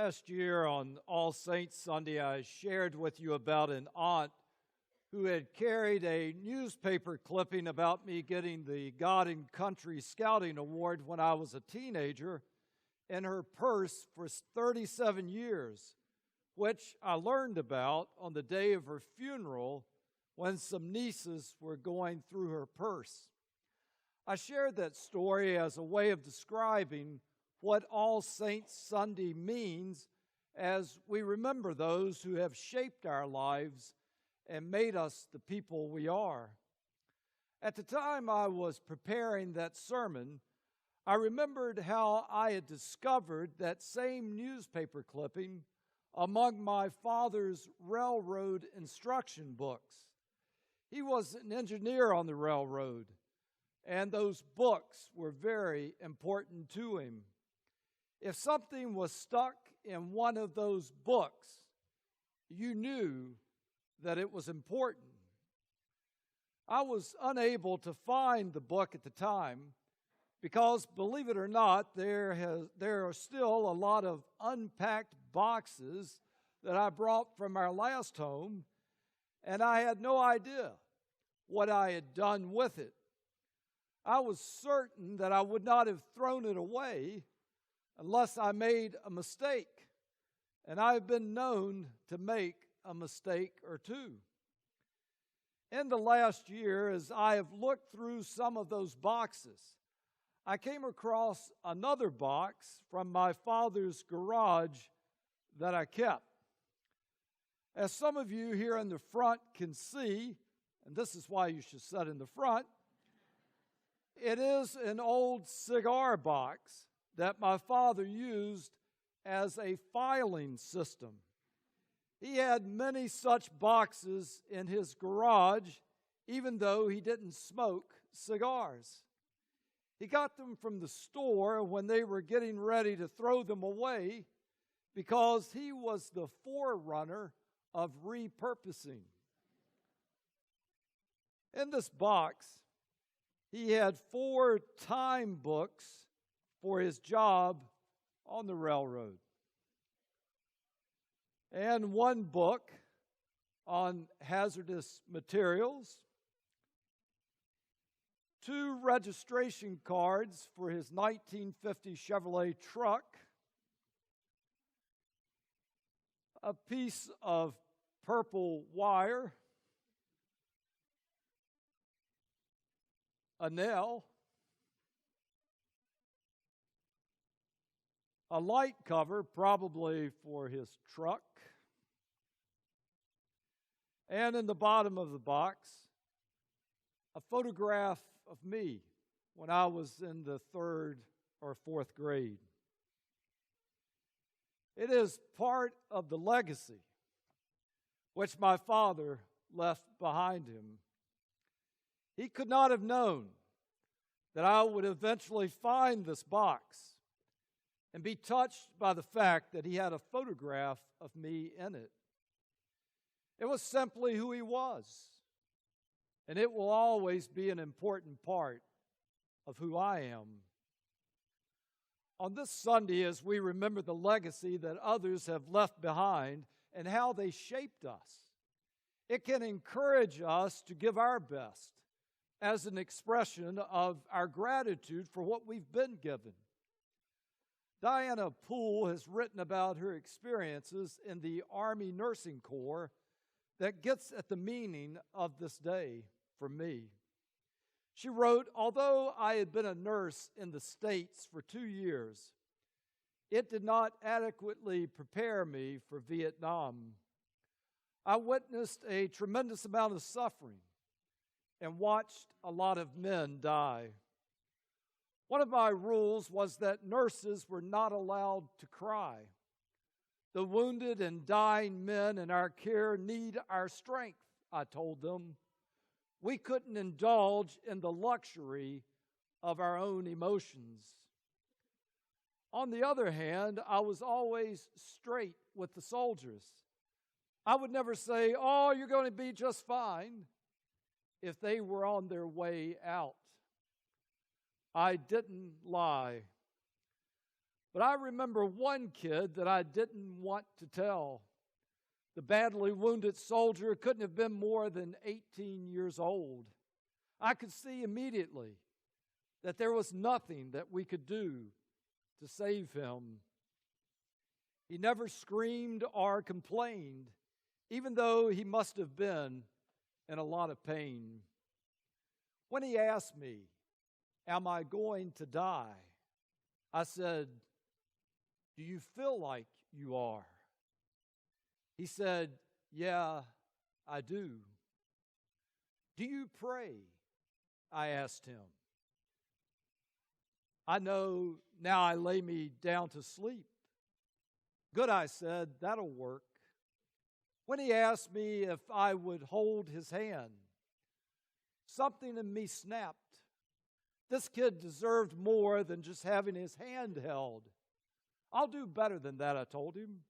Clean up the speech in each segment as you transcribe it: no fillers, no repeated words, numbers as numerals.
Last year on All Saints Sunday, I shared with you about an aunt who had carried a newspaper clipping about me getting the God and Country Scouting Award when I was a teenager in her purse for 37 years, which I learned about on the day of her funeral when some nieces were going through her purse. I shared that story as a way of describing what All Saints Sunday means as we remember those who have shaped our lives and made us the people we are. At the time I was preparing that sermon, I remembered how I had discovered that same newspaper clipping among my father's railroad instruction books. He was an engineer on the railroad, and those books were very important to him. If something was stuck in one of those books, you knew that it was important. I was unable to find the book at the time because, believe it or not, there are still a lot of unpacked boxes that I brought from our last home, and I had no idea what I had done with it. I was certain that I would not have thrown it away unless I made a mistake, and I've been known to make a mistake or two. In the last year, as I have looked through some of those boxes, I came across another box from my father's garage that I kept. As some of you here in the front can see, and this is why you should sit in the front, it is an old cigar box that my father used as a filing system. He had many such boxes in his garage, even though he didn't smoke cigars. He got them from the store when they were getting ready to throw them away because he was the forerunner of repurposing. In this box, he had 4 time books for his job on the railroad, and 1 book on hazardous materials, 2 registration cards for his 1950 Chevrolet truck, a piece of purple wire, a nail, a light cover, probably for his truck, and in the bottom of the box, a photograph of me when I was in the 3rd or 4th grade. It is part of the legacy which my father left behind him. He could not have known that I would eventually find this box and be touched by the fact that he had a photograph of me in it. It was simply who he was, and it will always be an important part of who I am. On this Sunday, as we remember the legacy that others have left behind and how they shaped us, it can encourage us to give our best as an expression of our gratitude for what we've been given. Diana Poole has written about her experiences in the Army Nursing Corps that gets at the meaning of this day for me. She wrote, "Although I had been a nurse in the States for 2 years, it did not adequately prepare me for Vietnam. I witnessed a tremendous amount of suffering and watched a lot of men die. One of my rules was that nurses were not allowed to cry. The wounded and dying men in our care need our strength, I told them. We couldn't indulge in the luxury of our own emotions. On the other hand, I was always straight with the soldiers. I would never say, 'Oh, you're going to be just fine,' if they were on their way out. I didn't lie. But I remember one kid that I didn't want to tell. The badly wounded soldier couldn't have been more than 18 years old. I could see immediately that there was nothing that we could do to save him. He never screamed or complained, even though he must have been in a lot of pain. When he asked me, "Am I going to die?" I said, "Do you feel like you are?" He said, "Yeah, I do." "Do you pray?" I asked him. "I know now I lay me down to sleep." "Good," I said, "that'll work." When he asked me if I would hold his hand, something in me snapped. This kid deserved more than just having his hand held. "I'll do better than that," I told him.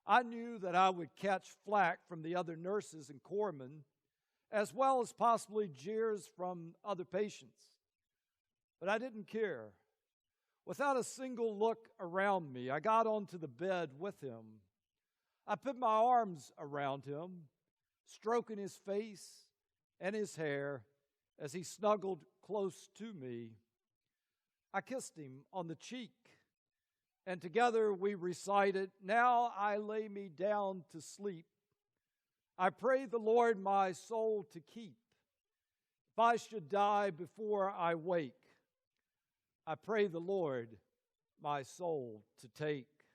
I knew that I would catch flack from the other nurses and corpsmen, as well as possibly jeers from other patients. But I didn't care. Without a single look around me, I got onto the bed with him. I put my arms around him, stroking his face and his hair as he snuggled close to me. I kissed him on the cheek, and together we recited, "Now I lay me down to sleep. I pray the Lord my soul to keep. If I should die before I wake, I pray the Lord my soul to take."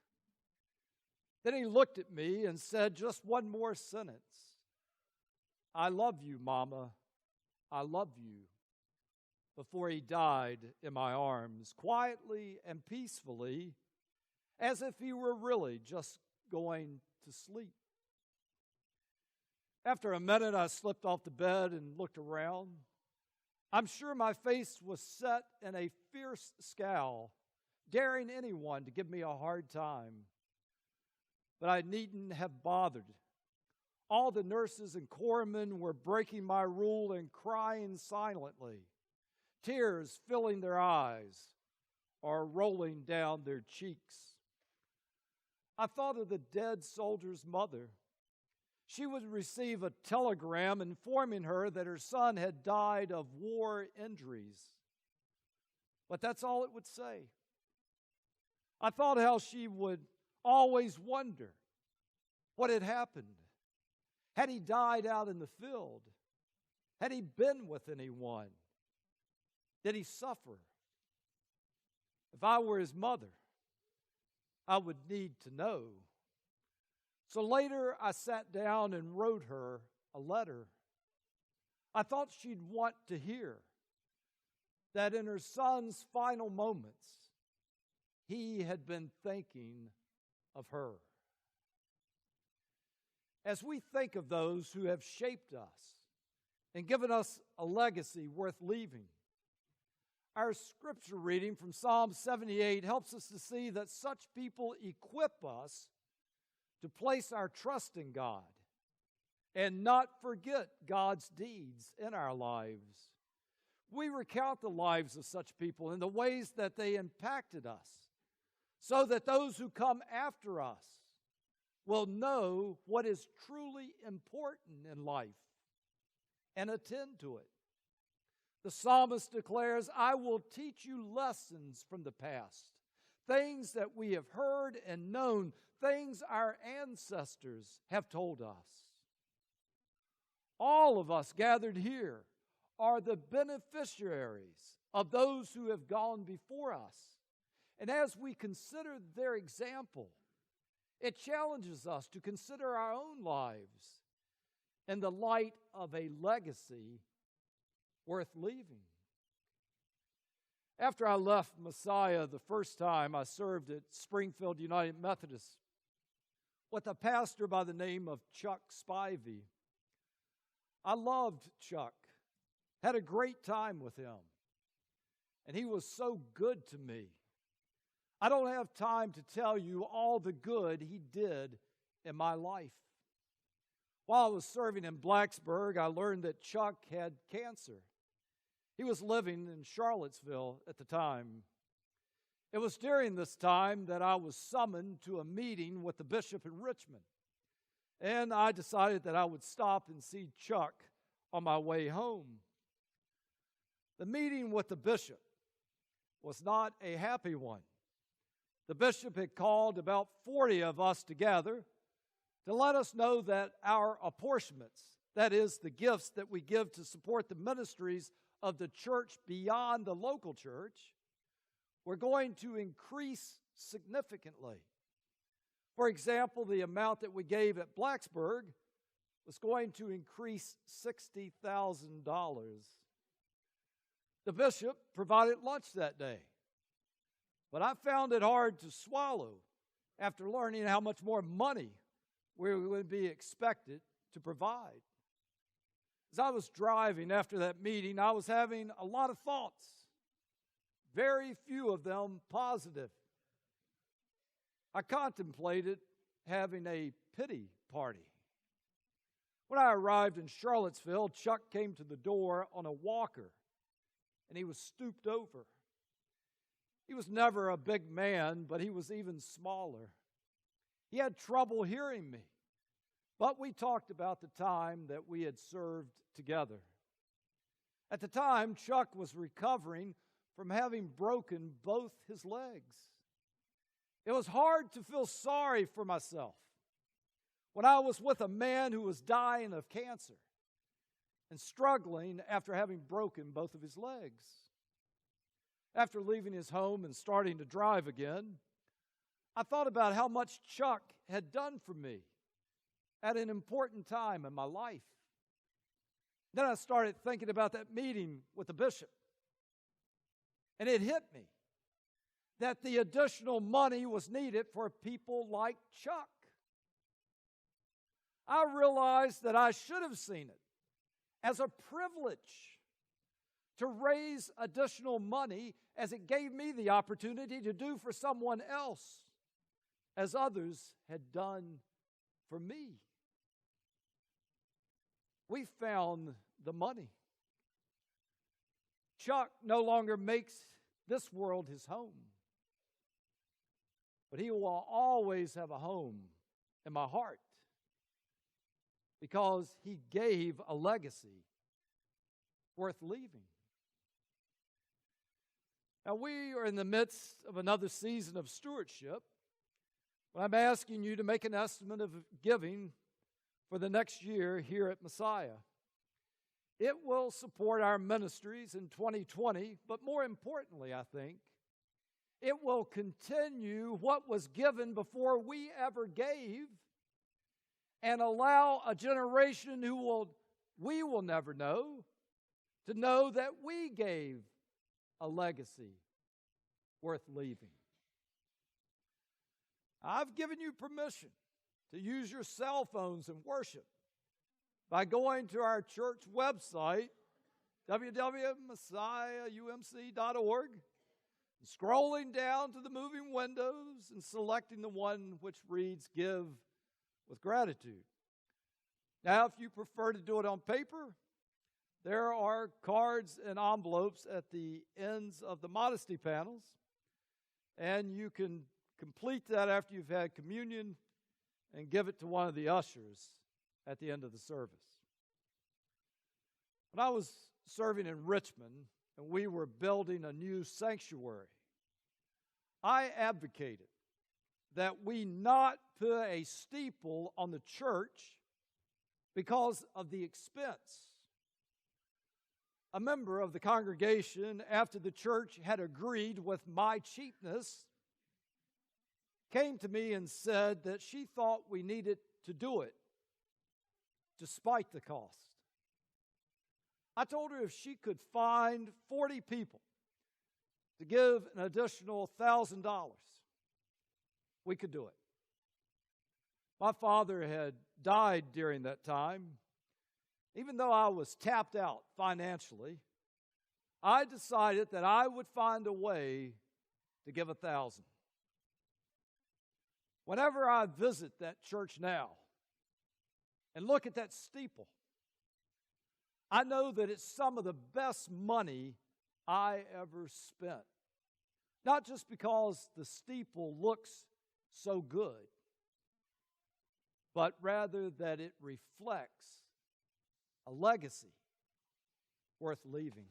Then he looked at me and said just one more sentence. "I love you, Mama. I love you," before he died in my arms, quietly and peacefully, as if he were really just going to sleep. After a minute, I slipped off the bed and looked around. I'm sure my face was set in a fierce scowl, daring anyone to give me a hard time. But I needn't have bothered. All the nurses and corpsmen were breaking my rule and crying silently, tears filling their eyes or rolling down their cheeks. I thought of the dead soldier's mother. She would receive a telegram informing her that her son had died of war injuries. But that's all it would say. I thought how she would always wonder what had happened. Had he died out in the field? Had he been with anyone? Did he suffer? If I were his mother, I would need to know. So later I sat down and wrote her a letter. I thought she'd want to hear that in her son's final moments, he had been thinking of her. As we think of those who have shaped us and given us a legacy worth leaving, our scripture reading from Psalm 78 helps us to see that such people equip us to place our trust in God and not forget God's deeds in our lives. We recount the lives of such people and the ways that they impacted us, so that those who come after us will know what is truly important in life and attend to it. The psalmist declares, "I will teach you lessons from the past, things that we have heard and known, things our ancestors have told us." All of us gathered here are the beneficiaries of those who have gone before us. And as we consider their example, it challenges us to consider our own lives in the light of a legacy worth leaving. After I left Messiah the first time, I served at Springfield United Methodist with a pastor by the name of Chuck Spivey. I loved Chuck, had a great time with him, and he was so good to me. I don't have time to tell you all the good he did in my life. While I was serving in Blacksburg, I learned that Chuck had cancer. He was living in Charlottesville at the time. It was during this time that I was summoned to a meeting with the bishop in Richmond, and I decided that I would stop and see Chuck on my way home. The meeting with the bishop was not a happy one. The bishop had called about 40 of us together to let us know that our apportionments, that is, the gifts that we give to support the ministries of the church beyond the local church, were going to increase significantly. For example, the amount that we gave at Blacksburg was going to increase $60,000. The bishop provided lunch that day, but I found it hard to swallow after learning how much more money we would be expected to provide. As I was driving after that meeting, I was having a lot of thoughts, very few of them positive. I contemplated having a pity party. When I arrived in Charlottesville, Chuck came to the door on a walker, and he was stooped over. He was never a big man, but he was even smaller. He had trouble hearing me, but we talked about the time that we had served together. At the time, Chuck was recovering from having broken both his legs. It was hard to feel sorry for myself when I was with a man who was dying of cancer and struggling after having broken both of his legs. After leaving his home and starting to drive again, I thought about how much Chuck had done for me at an important time in my life. Then I started thinking about that meeting with the bishop, and it hit me that the additional money was needed for people like Chuck. I realized that I should have seen it as a privilege to raise additional money, as it gave me the opportunity to do for someone else as others had done for me. We found the money. Chuck no longer makes this world his home, but he will always have a home in my heart because he gave a legacy worth leaving. Now, we are in the midst of another season of stewardship, but I'm asking you to make an estimate of giving for the next year here at Messiah. It will support our ministries in 2020, but more importantly, I think, it will continue what was given before we ever gave and allow a generation we will never know to know that we gave a legacy worth leaving. I've given you permission to use your cell phones and worship by going to our church website, www.messiahumc.org, scrolling down to the moving windows and selecting the one which reads Give with Gratitude. Now, if you prefer to do it on paper, there are cards and envelopes at the ends of the modesty panels, and you can complete that after you've had communion and give it to one of the ushers at the end of the service. When I was serving in Richmond and we were building a new sanctuary, I advocated that we not put a steeple on the church because of the expense. A member of the congregation, after the church had agreed with my cheapness, came to me and said that she thought we needed to do it despite the cost. I told her if she could find 40 people to give an additional $1,000, we could do it. My father had died during that time. Even though I was tapped out financially, I decided that I would find a way to give $1,000. Whenever I visit that church now and look at that steeple, I know that it's some of the best money I ever spent. Not just because the steeple looks so good, but rather that it reflects a legacy worth leaving.